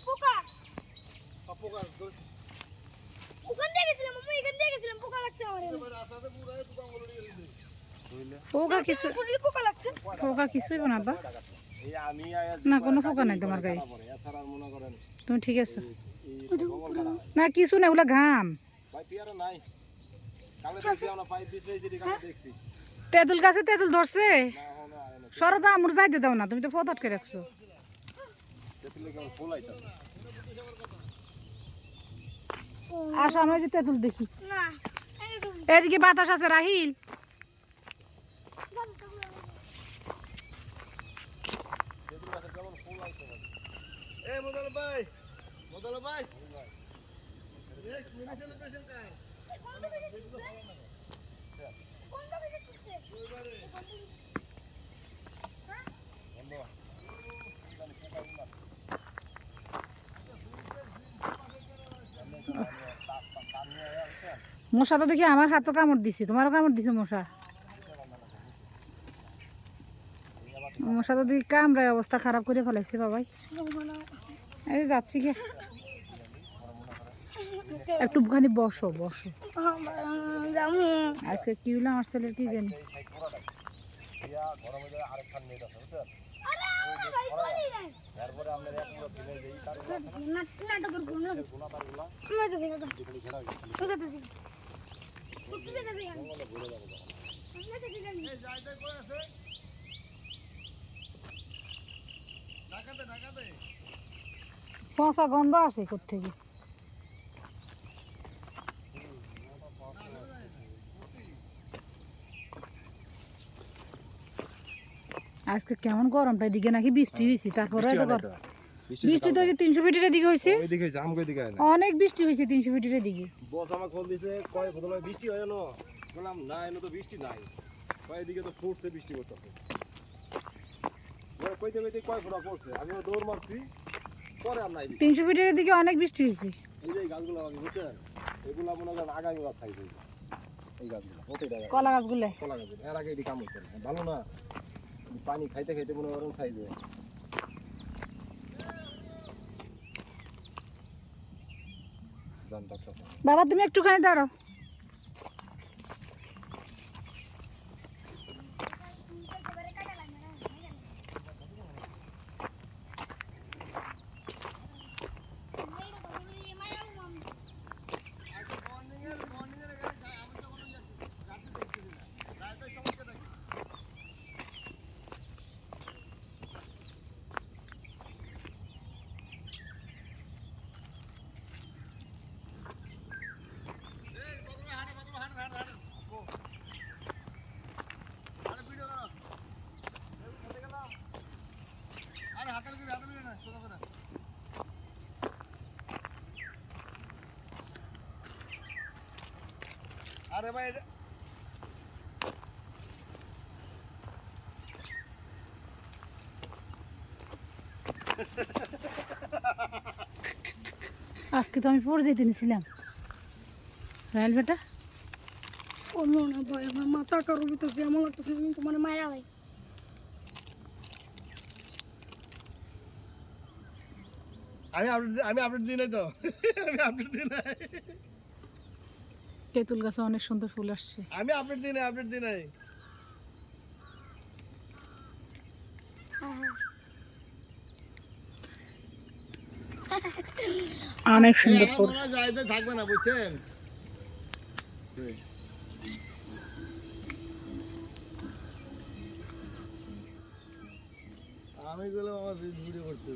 পোকা পোকা ওখান থেকে গেছিলাম আমি এখান থেকে গেছিলাম পোকা লাগছে আমারে পোকা কিছু পোকা লাগছে পোকা কিছুই বানাবা এই আমি না কোনো পোকা নাই তোমার গায়ে এছাড়া মনে করেন তুমি ঠিক আছো না কিছু না ওগুলা ঘাম ভাই পিয়ারও নাই কালে দেখছি আমরা পাইপ বিছরাইছি কালে দেখছি তেঁতুল গাছে তেঁতুল ধরছে না হলো আয় না সরদা আমুর যাইতে দাও না তুমি তো ফত আটকে রাখছো তেতুলে কেমন ফুল আইতাছে আসো আমি ওই যে তেঁতুল দেখি না এদিকে বাতাস আছে রাহিল তেতুল গাছে কেমন ফুল আইছে ভাই এই মদল ভাই এক মিনিট সেলিব্রেশন কর মশা তো দেখি আমার হাতও কামড় দিছে তোমারও কামড় দিছে মশা মশা তো দেখি কামড়ায় অবস্থা খারাপ করে ফেলাইছে বাবাই এই যাচ্ছি গে একটুখানি বসো বসো আজকে কি হলো আমার ছেলের কি জানি ইয়া গরমে যায় আরেকখান নেট আছে বুঝছেন এরপরে আমরা এক পুরো দিনে দেই তার নাটকের গুণ গুণা তারগুলা যেখানে ঘেরা গেছে পচা গন্ধ আসে কোত্থেকে আজকে কেমন গরমটা এদিকে নাকি বৃষ্টি হয়েছে তারপরে বৃষ্টি তো ওই যে 300 ফিটের দিকে হয়েছে ওইদিকে হইছে আমগো দিকে না অনেক বৃষ্টি হয়েছে 300 ফিটের দিকে বস আমাকে ফোন দিছে কয় প্রথমে বৃষ্টি হয় না বললাম না এনে তো বৃষ্টি নাই কয় এদিকে তো ফুটছে বৃষ্টি করতেছে ওরা কইতে কইতে কয় ফোঁটা পড়ছে আমি দৌড় মারছি পরে আর নাই 300 ফিটের দিকে অনেক বৃষ্টি হয়েছে এই যে গাছগুলো আমি বুঝছেন এগুলা মনে করেন আগামী গাছ খাইছে এই গাছগুলো ওটাই দেখা কলা গাছগুলো কলা গাছ এর আগে এটি কাম হচ্ছে না ভালো না পানি খাইতে খাইতে মনে করেন সাইজে জান ডাক্তার বাবা তুমি একটুখানি দাঁড়াও আরে ভাই আজকে তো আমি পড়ে যেতে নিছিলাম রাইল বেটা শোনো না ভাই আমার মাথা কারো ভিতর যেমন লাগতেছে আমি তোমার মায়া ভাই আমি আপডেট দিই নাই তো আমি আপডেট দিই নাই তেঁতুল গাছে অনেক সুন্দর ফুল আসছে আমি আপডেট দিই নাই অনেক সুন্দর ফুল যাইতে থাকবে না বুঝছেন আমি গুলো আমার ভিডিও করতে